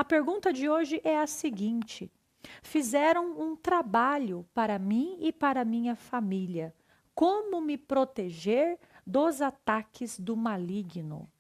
A pergunta de hoje é a seguinte: fizeram um trabalho para mim e para minha família. Como me proteger dos ataques do maligno?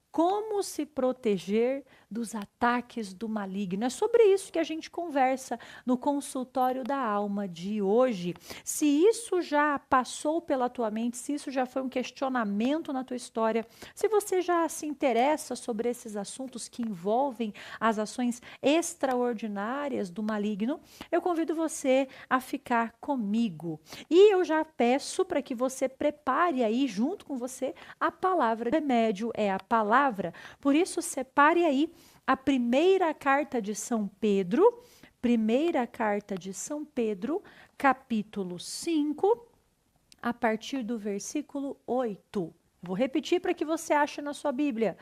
Como se proteger dos ataques do maligno? É sobre isso que a gente conversa no consultório da alma de hoje. Se isso já passou pela tua mente, se isso já foi um questionamento na tua história, se você já se interessa sobre esses assuntos que envolvem as ações extraordinárias do maligno, eu convido você a ficar comigo. E eu já peço para que você prepare aí, junto com você, a palavra. O remédio é a palavra. Por isso, separe aí a primeira carta de São Pedro, capítulo 5, a partir do versículo 8. Vou repetir para que você ache na sua Bíblia.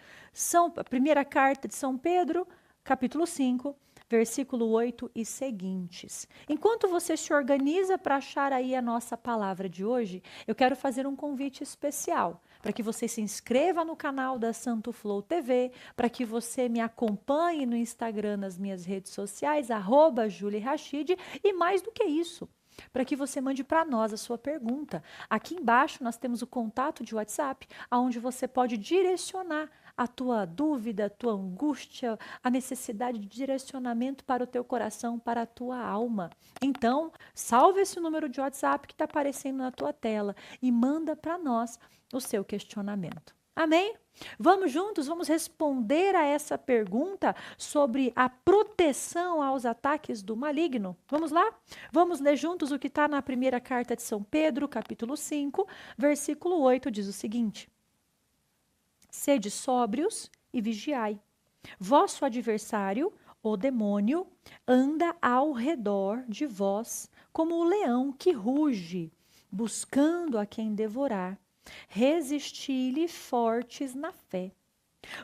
A primeira carta de São Pedro, capítulo 5, versículo 8 e seguintes. Enquanto você se organiza para achar aí a nossa palavra de hoje, eu quero fazer um convite especial para que você se inscreva no canal da Santo Flow TV, para que você me acompanhe no Instagram, nas minhas redes sociais, @JulieRachid, e mais do que isso, para que você mande para nós a sua pergunta. Aqui embaixo nós temos o contato de WhatsApp, onde você pode direcionar a tua dúvida, a tua angústia, a necessidade de direcionamento para o teu coração, para a tua alma. Então, salve esse número de WhatsApp que está aparecendo na tua tela e manda para nós o seu questionamento. Amém? Vamos juntos, vamos responder a essa pergunta sobre a proteção aos ataques do maligno. Vamos lá? Vamos ler juntos o que está na primeira carta de São Pedro, capítulo 5, versículo 8, diz o seguinte: sede sóbrios e vigiai. Vosso adversário, o demônio, anda ao redor de vós como o leão que ruge, buscando a quem devorar. Resisti-lhe fortes na fé.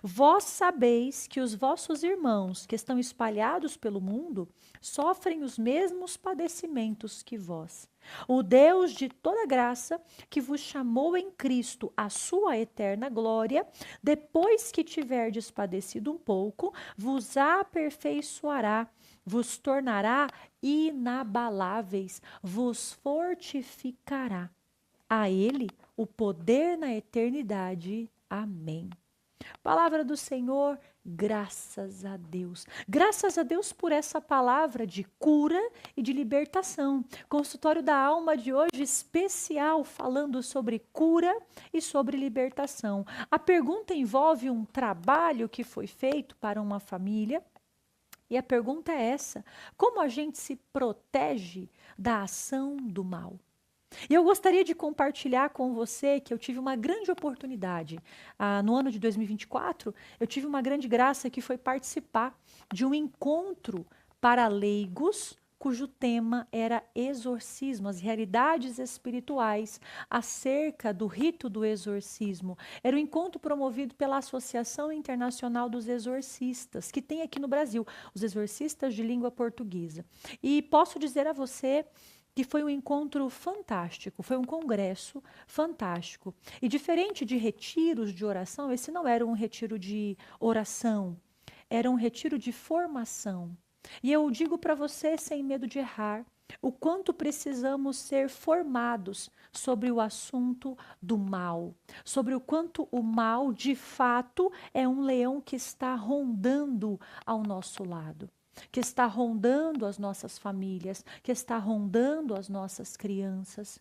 Vós sabeis que os vossos irmãos, que estão espalhados pelo mundo, sofrem os mesmos padecimentos que vós. O Deus de toda graça, que vos chamou em Cristo à sua eterna glória, depois que tiverdes padecido um pouco, vos aperfeiçoará, vos tornará inabaláveis, vos fortificará. A Ele o poder na eternidade. Amém. Palavra do Senhor, graças a Deus. Graças a Deus por essa palavra de cura e de libertação. Consultório da alma de hoje especial, falando sobre cura e sobre libertação. A pergunta envolve um trabalho que foi feito para uma família. E a pergunta é essa: como a gente se protege da ação do mal? E eu gostaria de compartilhar com você que eu tive uma grande oportunidade. No ano de 2024, eu tive uma grande graça que foi participar de um encontro para leigos, cujo tema era exorcismo, as realidades espirituais acerca do rito do exorcismo. Era um encontro promovido pela Associação Internacional dos Exorcistas, que tem aqui no Brasil, os exorcistas de língua portuguesa. E posso dizer a você que foi um encontro fantástico, foi um congresso fantástico. E diferente de retiros de oração, esse não era um retiro de oração, era um retiro de formação. E eu digo para você, sem medo de errar, o quanto precisamos ser formados sobre o assunto do mal, sobre o quanto o mal, de fato, é um leão que está rondando ao nosso lado, que está rondando as nossas famílias, que está rondando as nossas crianças.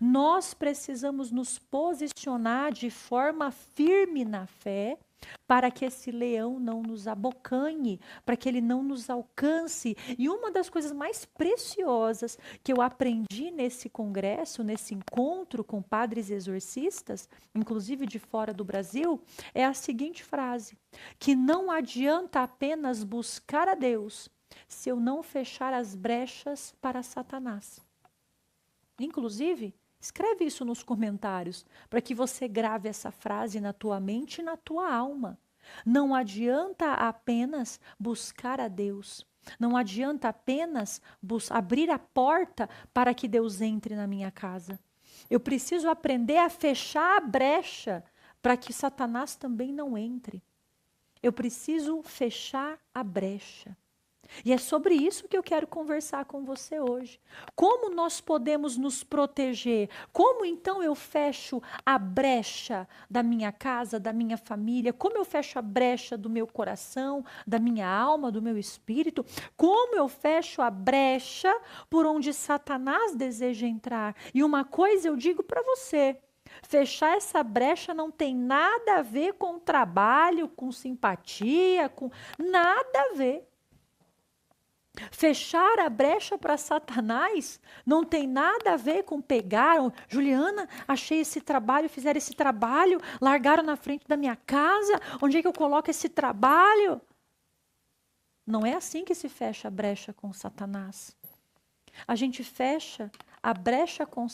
Nós precisamos nos posicionar de forma firme na fé para que esse leão não nos abocanhe, para que ele não nos alcance. E uma das coisas mais preciosas que eu aprendi nesse congresso, nesse encontro com padres exorcistas, inclusive de fora do Brasil, é a seguinte frase: que não adianta apenas buscar a Deus se eu não fechar as brechas para Satanás. Inclusive, escreve isso nos comentários, para que você grave essa frase na tua mente e na tua alma. Não adianta apenas buscar a Deus. Não adianta apenas abrir a porta para que Deus entre na minha casa. Eu preciso aprender a fechar a brecha para que Satanás também não entre. Eu preciso fechar a brecha. E é sobre isso que eu quero conversar com você hoje. Como nós podemos nos proteger? Como então eu fecho a brecha da minha casa, da minha família? Como eu fecho a brecha do meu coração, da minha alma, do meu espírito? Como eu fecho a brecha por onde Satanás deseja entrar? E uma coisa eu digo para você: fechar essa brecha não tem nada a ver com trabalho, com simpatia, com nada a ver. Fechar a brecha para Satanás não tem nada a ver com pegar. Juliana, achei esse trabalho, fizeram esse trabalho, largaram na frente da minha casa. Onde é que eu coloco esse trabalho? Não é assim que se fecha a brecha com Satanás. A gente fecha a brecha com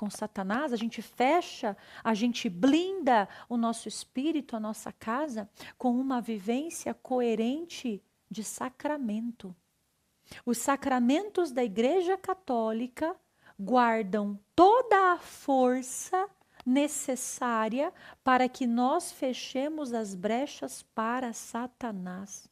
Satanás, a gente fecha, a gente blinda o nosso espírito, a nossa casa, com uma vivência coerente de sacramento. Os sacramentos da Igreja Católica guardam toda a força necessária para que nós fechemos as brechas para Satanás.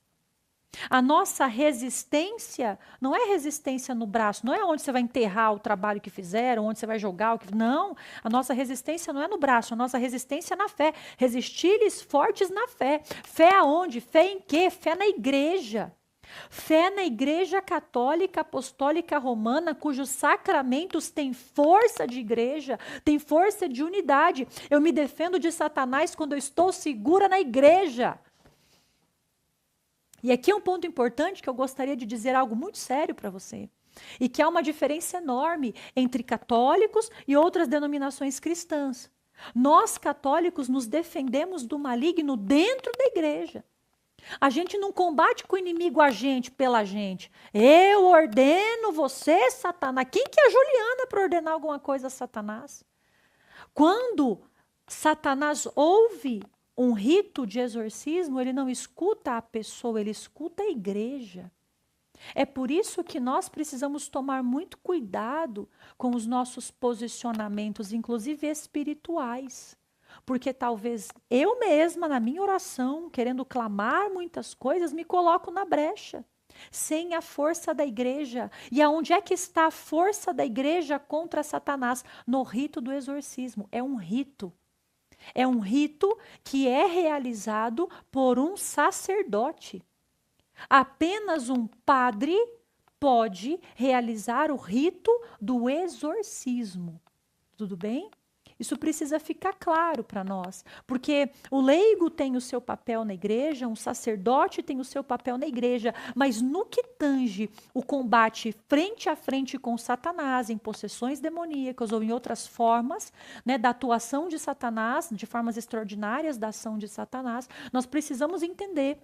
A nossa resistência não é resistência no braço, não é onde você vai enterrar o trabalho que fizeram, onde você vai jogar o que... Não, a nossa resistência não é no braço, a nossa resistência é na fé. Resistir-lhes fortes na fé. Fé aonde? Fé em quê? Fé na igreja. Fé na Igreja Católica Apostólica Romana, cujos sacramentos têm força de igreja, têm força de unidade. Eu me defendo de Satanás quando eu estou segura na igreja. E aqui é um ponto importante que eu gostaria de dizer algo muito sério para você. E que há uma diferença enorme entre católicos e outras denominações cristãs. Nós, católicos, nos defendemos do maligno dentro da igreja. A gente não combate com o inimigo pela gente. Eu ordeno você, Satanás. Quem que é a Juliana para ordenar alguma coisa a Satanás? Quando Satanás ouve um rito de exorcismo, ele não escuta a pessoa, ele escuta a igreja. É por isso que nós precisamos tomar muito cuidado com os nossos posicionamentos, inclusive espirituais. Porque talvez eu mesma, na minha oração, querendo clamar muitas coisas, me coloco na brecha, sem a força da igreja. E aonde é que está a força da igreja contra Satanás? No rito do exorcismo. É um rito. É um rito que é realizado por um sacerdote. Apenas um padre pode realizar o rito do exorcismo. Tudo bem? Isso precisa ficar claro para nós, porque o leigo tem o seu papel na igreja, um sacerdote tem o seu papel na igreja, mas no que tange o combate frente a frente com Satanás, em possessões demoníacas ou em outras formas, né, da atuação de Satanás, de formas extraordinárias da ação de Satanás, nós precisamos entender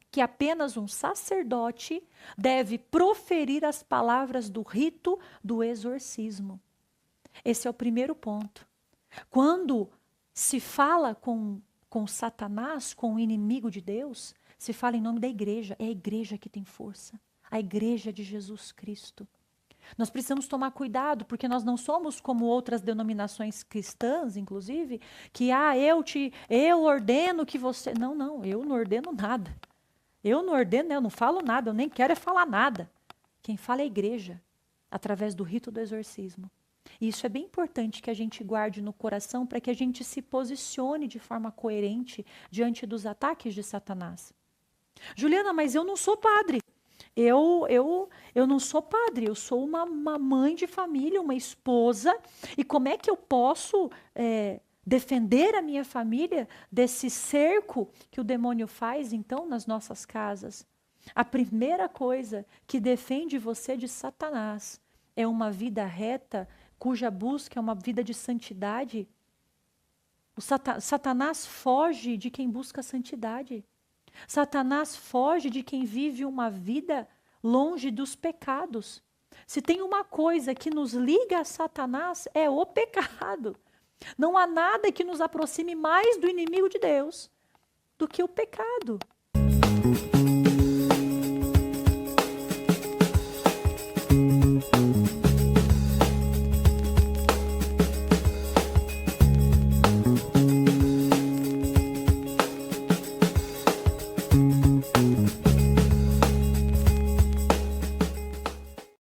que apenas um sacerdote deve proferir as palavras do rito do exorcismo. Esse é o primeiro ponto. Quando se fala com Satanás, com o inimigo de Deus, se fala em nome da igreja. É a igreja que tem força. A igreja de Jesus Cristo. Nós precisamos tomar cuidado, porque nós não somos como outras denominações cristãs, inclusive, que eu ordeno que você... Não, eu não ordeno nada. Eu não ordeno, eu não falo nada, eu nem quero falar nada. Quem fala é a igreja, através do rito do exorcismo. E isso é bem importante que a gente guarde no coração para que a gente se posicione de forma coerente diante dos ataques de Satanás. Juliana, mas eu não sou padre. Eu não sou padre, eu sou uma mãe de família, uma esposa. E como é que eu posso defender a minha família desse cerco que o demônio faz, então, nas nossas casas? A primeira coisa que defende você de Satanás é uma vida reta, cuja busca é uma vida de santidade. O Satanás foge de quem busca santidade. Satanás foge de quem vive uma vida longe dos pecados. Se tem uma coisa que nos liga a Satanás, é o pecado. Não há nada que nos aproxime mais do inimigo de Deus do que o pecado.